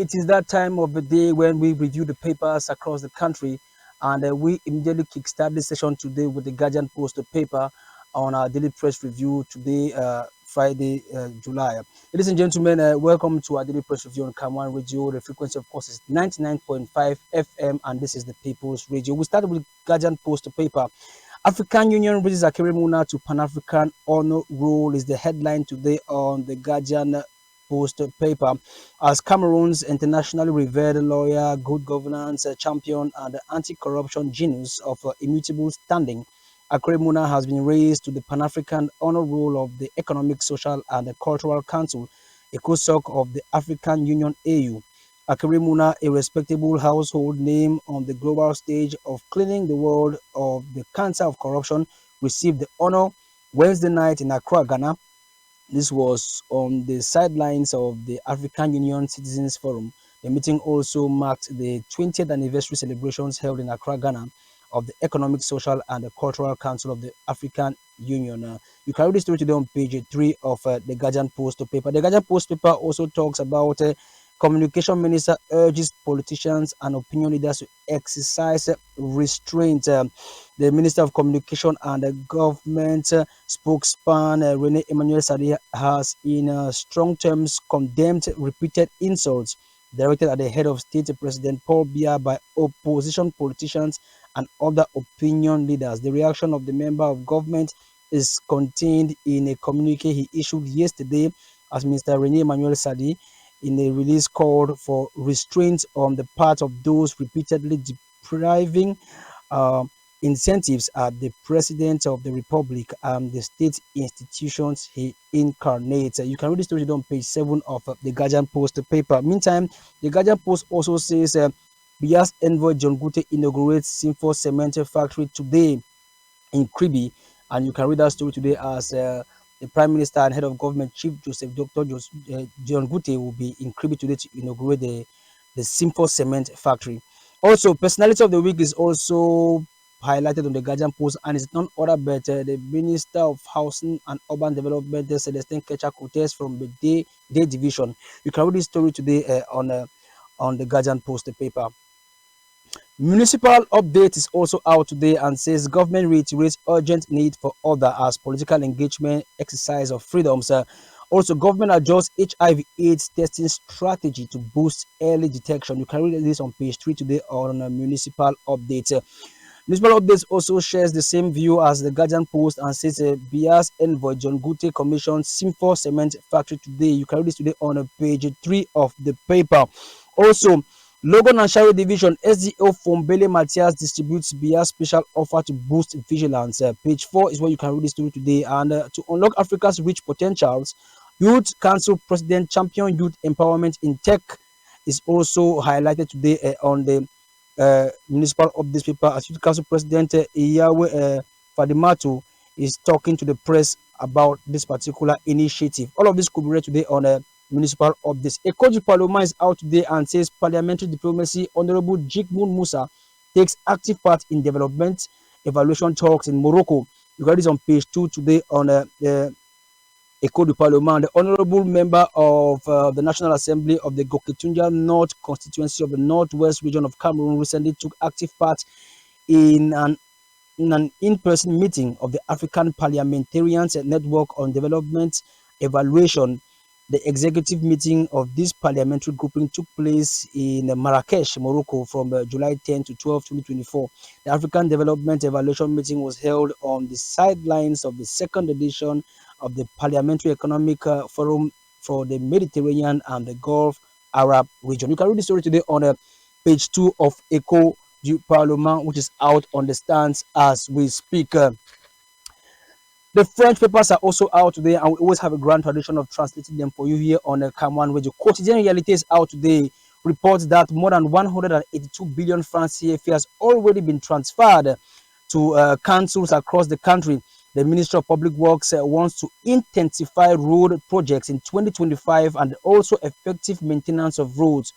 it is that time of the day when we review the papers across the country, and we immediately kickstart this session today with the Guardian Post paper on our daily press review today, Friday, July. Ladies and gentlemen, welcome to our daily press review on CAM1 Radio. The frequency, of course, is 99.5 FM, and this is the People's Radio. We start with Guardian Post paper. African Union raises Akere Muna to Pan-African honor roll is the headline today on the Guardian Post paper. As Cameroon's internationally revered lawyer, good governance champion, and anti-corruption genius of immutable standing, Akere Muna has been raised to the Pan-African honor roll of the Economic, Social, and Cultural Council, ECOSOC of the African Union AU. Akere Muna, a respectable household name on the global stage of cleaning the world of the cancer of corruption, received the honor Wednesday night in Accra, Ghana. This was on the sidelines of the African Union Citizens Forum. The meeting also marked the 20th anniversary celebrations held in Accra, Ghana, of the Economic, Social, and Cultural Council of the African Union. You can read the story today on page 3 of the Guardian Post paper. The Guardian Post paper also talks about Communication Minister urges politicians and opinion leaders to exercise restraint. The Minister of Communication and Government spokesman Rene Emmanuel Sadi has, in strong terms, condemned repeated insults directed at the head of state, President Paul Biya, by opposition politicians and other opinion leaders. The reaction of the member of government is contained in a communique he issued yesterday as Mr. Rene Emmanuel Sadi, in a release, called for restraint on the part of those repeatedly depriving incentives at the President of the Republic and the state institutions he incarnates. You can read the story on page 7 of the Guardian Post paper. Meantime, the Guardian Post also says Biya's envoy John Gute inaugurates Sinfor Cement Factory today in Kribi, and you can read that story today as the Prime Minister and Head of Government, Chief Joseph Dr. John Gute, will be in Kribi today to inaugurate the Sinfor Cement Factory. Also, Personality of the Week is also highlighted on the Guardian Post, and it's none other but the Minister of Housing and Urban Development, Celestine Kecha Cortez from the Day Division. You can read this story today on the Guardian Post paper. Municipal update is also out today and says government reiterates urgent need for order as political engagement exercise of freedoms. Also, government adjusts HIV/AIDS testing strategy to boost early detection. You can read this on page 3 today on municipal update. Municipal updates also shares the same view as the Guardian Post and says Biya's envoy John Gute commissioned Sinfor Cement Factory today. You can read this today on page 3 of the paper. Also, Logan and Shire Division, SDO Fombele Matthias distributes Biya's special offer to boost vigilance. Page 4 is where you can read this story today. And to unlock Africa's rich potentials, Youth Council President champion youth empowerment in tech is also highlighted today on the municipal updates paper, as Youth Council President Iyawe Fadimato is talking to the press about this particular initiative. All of this could be read today on municipal updates. Ekoji Paloma is out today and says parliamentary diplomacy. Honorable Jigmun Musa takes active part in development evaluation talks in Morocco. You got this on page 2 today on Ekoji Paloma. The honorable member of the National Assembly of the Goketunja North constituency of the Northwest region of Cameroon recently took active part in an in-person meeting of the African Parliamentarians Network on Development Evaluation. The executive meeting of this parliamentary grouping took place in Marrakesh, Morocco from July 10 to 12, 2024. The African Development Evaluation meeting was held on the sidelines of the second edition of the Parliamentary Economic Forum for the Mediterranean and the Gulf Arab region. You can read the story today on page 2 of Echo du Parlement, which is out on the stands as we speak. The French papers are also out today, and we always have a grand tradition of translating them for you here on CAM1 Radio. Quotidien Reality is out today. Reports that more than 182 billion francs CFA has already been transferred to councils across the country. The Ministry of Public Works wants to intensify road projects in 2025 and also effective maintenance of roads.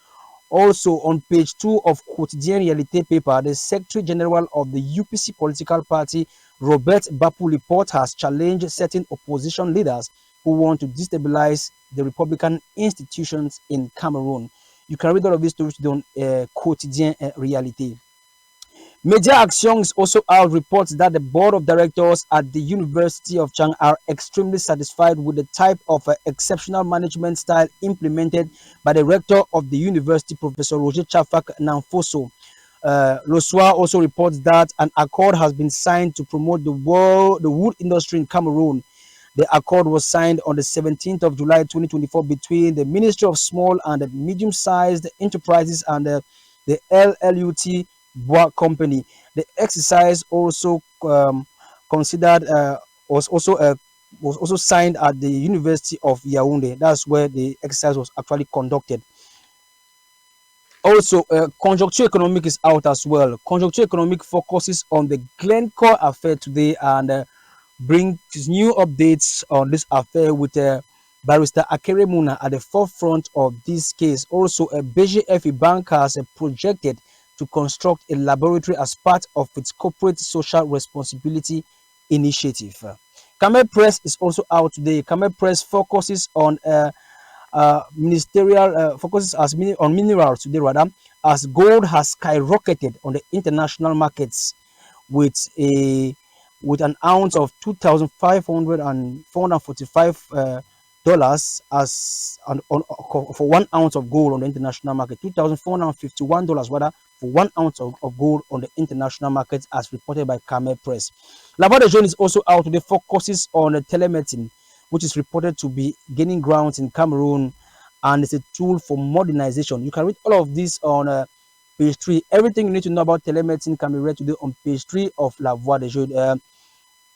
Also, on page 2 of Quotidien Reality paper, the Secretary General of the UPC political party, Robert Bapu Report, has challenged certain opposition leaders who want to destabilize the Republican institutions in Cameroon. You can read all of these stories on Quotidien Réalité. Media Action is also out reports that the board of directors at the University of Chang are extremely satisfied with the type of exceptional management style implemented by the rector of the university, Professor Roger Chafak Nanfoso. Le Soir also reports that an accord has been signed to promote the wood industry in Cameroon. The accord was signed on the 17th of July 2024 between the Ministry of Small and Medium-Sized Enterprises and the LLUT Bois Company. The exercise also considered was also signed at the University of Yaoundé. That's where the exercise was actually conducted. Also, Conjuncture Economic is out as well. Conjuncture Economic focuses on the Glencore affair today and brings new updates on this affair with Barrister Akere Muna at the forefront of this case. Also, BGFE Bank has projected to construct a laboratory as part of its corporate social responsibility initiative. Camel Press is also out today. Camel Press focuses on ministerial focuses on minerals today rather, as gold has skyrocketed on the international markets with an ounce of 2,500 and $445 as for 1 ounce of gold on the international market, $2,451 rather for 1 ounce of gold on the international market, as reported by Camel Press. Labour de Jeune is also out today, focuses on telemedicine, which is reported to be gaining grounds in Cameroon and it's a tool for modernization. You can read all of this on page 3. Everything you need to know about telemedicine can be read today on page 3 of La Voix des Jeunes.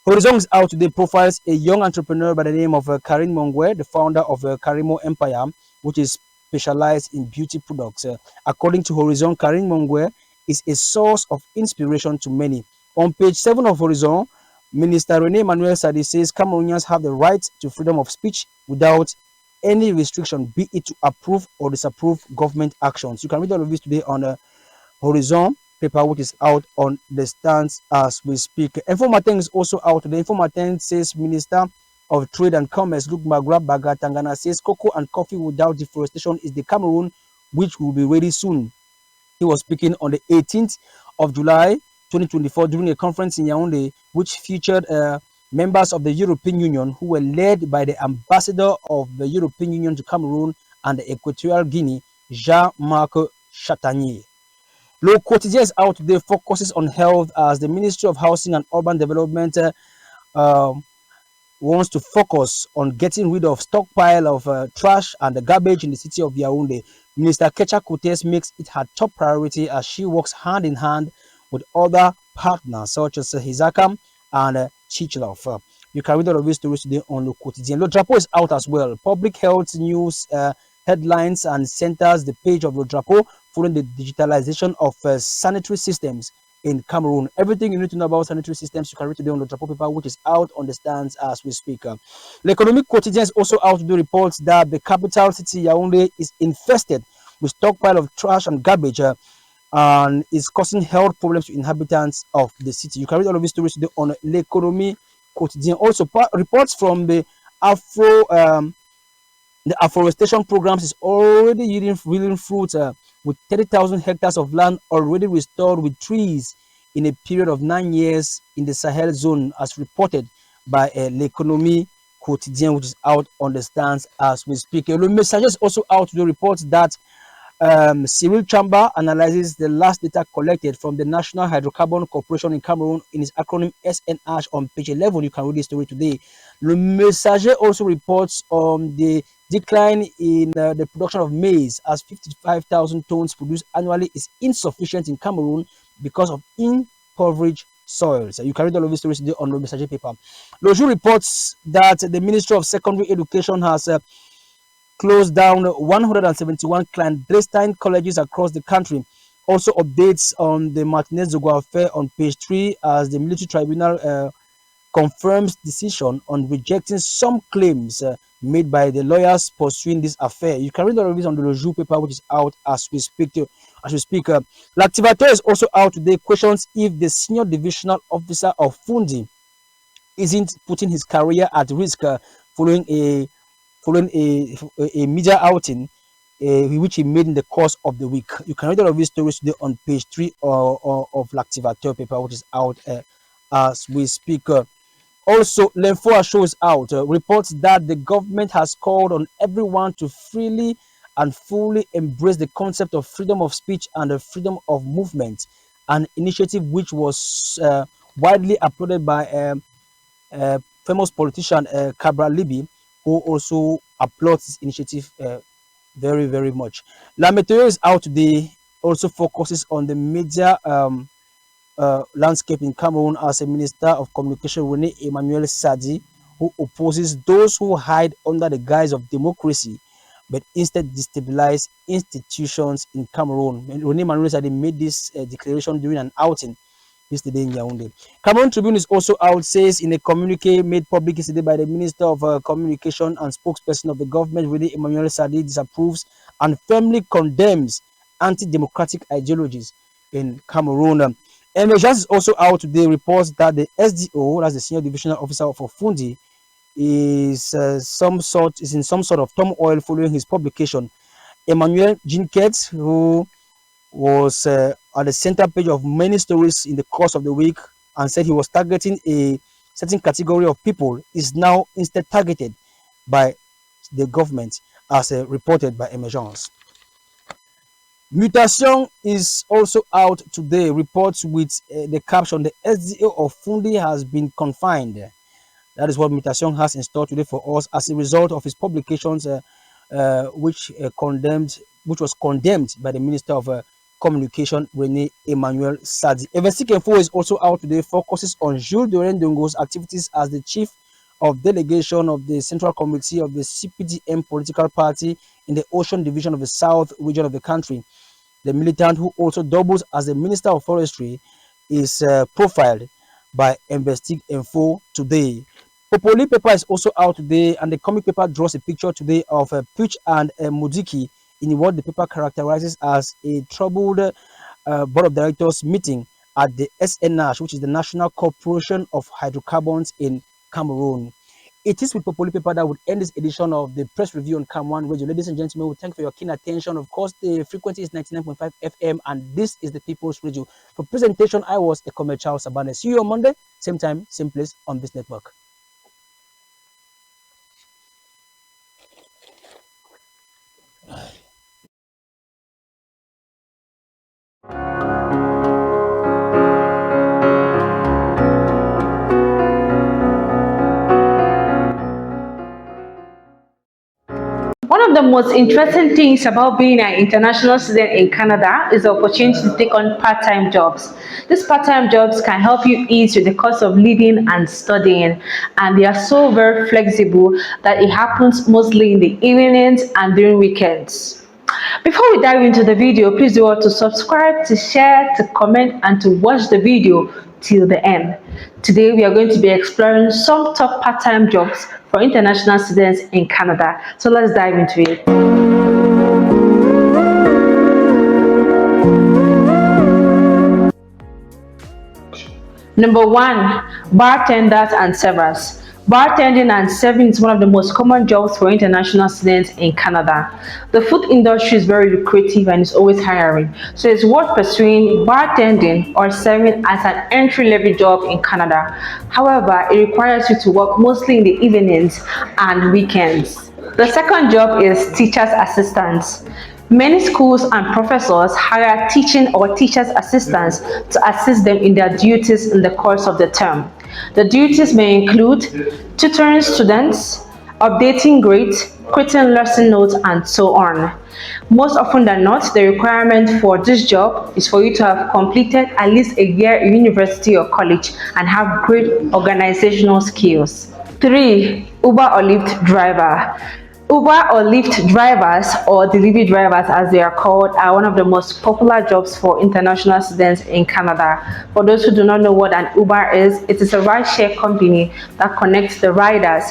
Horizon is out today, profiles a young entrepreneur by the name of Karim Mongwe, the founder of Karimo Empire, which is specialized in beauty products. According to Horizon, Karim Mongwe is a source of inspiration to many. On page 7 of Horizon, Minister René Manuel Sadi says Cameroonians have the right to freedom of speech without any restriction, be it to approve or disapprove government actions. You can read all of this today on Horizon paper, which is out on the stands as we speak. Informaten is also out today. Informaten says Minister of Trade and Commerce Luke Magra Bagatangana says cocoa and coffee without deforestation is the Cameroon which will be ready soon. He was speaking on the 18th of July 2024 during a conference in Yaoundé, which featured members of the European Union who were led by the ambassador of the European Union to Cameroon and the Equatorial Guinea, Jean-Marc Chatanier. Le Quotidien is out today, focuses on health as the Ministry of Housing and Urban Development wants to focus on getting rid of stockpile of trash and the garbage in the city of Yaoundé. Minister Kecha Koutes makes it her top priority as she works hand in hand with other partners such as Hizakam and Chichlov. You can read all of these stories today on Le Quotidien. Le Drapeau is out as well. Public health news headlines and centers the page of Le Drapeau following the digitalization of sanitary systems in Cameroon. Everything you need to know about sanitary systems you can read today on the Drapeau paper, which is out on the stands as we speak. L'Economic Quotidien is also out to do reports that the capital city Yaoundé is infested with stockpile of trash and garbage and is causing health problems to inhabitants of the city. You can read all of these stories today on L'Economic Quotidien. Also, reports from the afforestation programs is already yielding fruit with 30,000 hectares of land already restored with trees in a period of 9 years in the Sahel zone, as reported by L'Economie Quotidien, which is out on the stands as we speak. Le Messager is also out to the reports that Cyril Chamba analyzes the last data collected from the National Hydrocarbon Corporation in Cameroon in its acronym SNH on page 11. You can read this story today. Le Messager also reports on the decline in the production of maize, as 55,000 tons produced annually is insufficient in Cameroon because of impoverished soils. You can read all of these stories today on Le Messager paper. Le Jour reports that the Ministry of Secondary Education has closed down 171 clandestine colleges across the country. Also updates on the Martinez Zogo affair on page 3 as the military tribunal confirms decision on rejecting some claims made by the lawyers pursuing this affair. You can read all of this on the Le Jour paper, which is out as we speak. L'Activateur is also out today. Questions if the senior divisional officer of Fundi isn't putting his career at risk following a media outing which he made in the course of the week. You can read all of his stories today on page 3 of L'Activateur paper, which is out as we speak. Also, Lenfoa shows out reports that the government has called on everyone to freely and fully embrace the concept of freedom of speech and the freedom of movement, an initiative which was widely applauded by famous politician Cabra Libby, who also applauds this initiative very, very much. La Meteo is out today, also focuses on the media landscape in Cameroon as a Minister of Communication, Rene Emmanuel Sadi, who opposes those who hide under the guise of democracy, but instead destabilize institutions in Cameroon. Rene Emmanuel Sadi made this declaration during an outing yesterday in Yaoundé. Cameroon Tribune is also out, says in a communique made public yesterday by the Minister of Communication and spokesperson of the government, Rene Emmanuel Sadi, disapproves and firmly condemns anti-democratic ideologies in Cameroon. Emergence is also out today, reports that the SDO, that's the Senior Divisional Officer for Fundi, is in some sort of turmoil following his publication. Emmanuel Jinket, who was at the center page of many stories in the course of the week and said he was targeting a certain category of people, is now instead targeted by the government, as reported by Emergence. Mutation is also out today, reports with the caption, the SDO of Fundi has been confined. That is what Mutation has in store today for us as a result of his publications, which was condemned by the Minister of Communication, Rene Emmanuel Sadi. Investic Info is also out today, focuses on Jules Dorendongo's activities as the chief of delegation of the Central Committee of the CPDM political party in the Ocean Division of the South region of the country. The militant, who also doubles as the Minister of Forestry, is profiled by Investic Info today. Popoli paper is also out today, and the comic paper draws a picture today of Puch and Mudiki in what the paper characterizes as a troubled board of directors meeting at the SNH, which is the National Corporation of Hydrocarbons in Cameroon. It is with Popoli paper that would end this edition of the press review on CAM1 Radio. Ladies and gentlemen, we thank you for your keen attention. Of course, the frequency is 99.5 FM, and this is the People's Radio. For presentation, I was Ekome Charles Sabane. See you on Monday, same time, same place on this network. One of the most interesting things about being an international student in Canada is the opportunity to take on part-time jobs. These part-time jobs can help you ease with the cost of living and studying, and they are so very flexible that it happens mostly in the evenings and during weekends. Before we dive into the video, please do want to subscribe, to share, to comment, and to watch the video till the end. Today we are going to be exploring some top part-time jobs for international students in Canada. So let's dive into it. Number 1, bartenders and servers. Bartending and serving is one of the most common jobs for international students in Canada. The food industry is very lucrative and is always hiring, so it's worth pursuing bartending or serving as an entry-level job in Canada. However, it requires you to work mostly in the evenings and weekends. The second job is teacher's assistants. Many schools and professors hire teaching or teacher's assistants to assist them in their duties in the course of the term. The duties may include tutoring students, updating grades, creating lesson notes, and so on. Most often than not, the requirement for this job is for you to have completed at least a year in university or college and have great organizational skills. 3. Uber or Lyft driver. Uber or Lyft drivers, or delivery drivers as they are called, are one of the most popular jobs for international students in Canada. For those who do not know what an Uber is, it is a ride-share company that connects the riders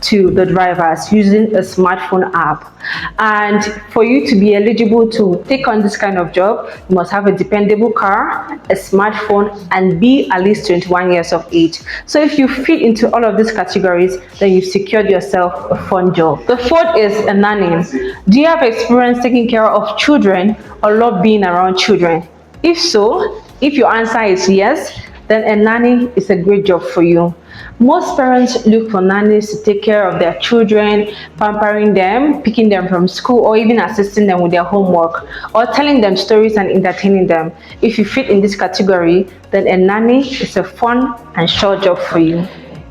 to the drivers using a smartphone app. And for you to be eligible to take on this kind of job, you must have a dependable car, a smartphone, and be at least 21 years of age. So if you fit into all of these categories, then you've secured yourself a fun job. The fourth is a nanny. Do you have experience taking care of children or love being around children? If so, if your answer is yes, then a nanny is a great job for you. Most parents look for nannies to take care of their children, pampering them, picking them from school, or even assisting them with their homework, or telling them stories and entertaining them. If you fit in this category, then a nanny is a fun and short job for you.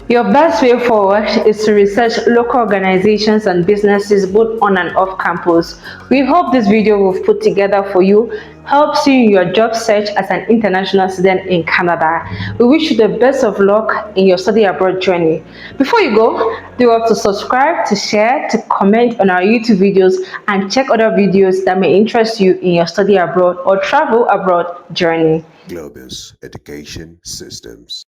Your best way forward is to research local organizations and businesses both on and off campus. We hope this video we've put together for you helps you in your job search as an international student in Canada. We wish you the best of luck in your study abroad journey. Before you go, do have to subscribe, to share, to comment on our YouTube videos, and check other videos that may interest you in your study abroad or travel abroad journey. Globus Education Systems.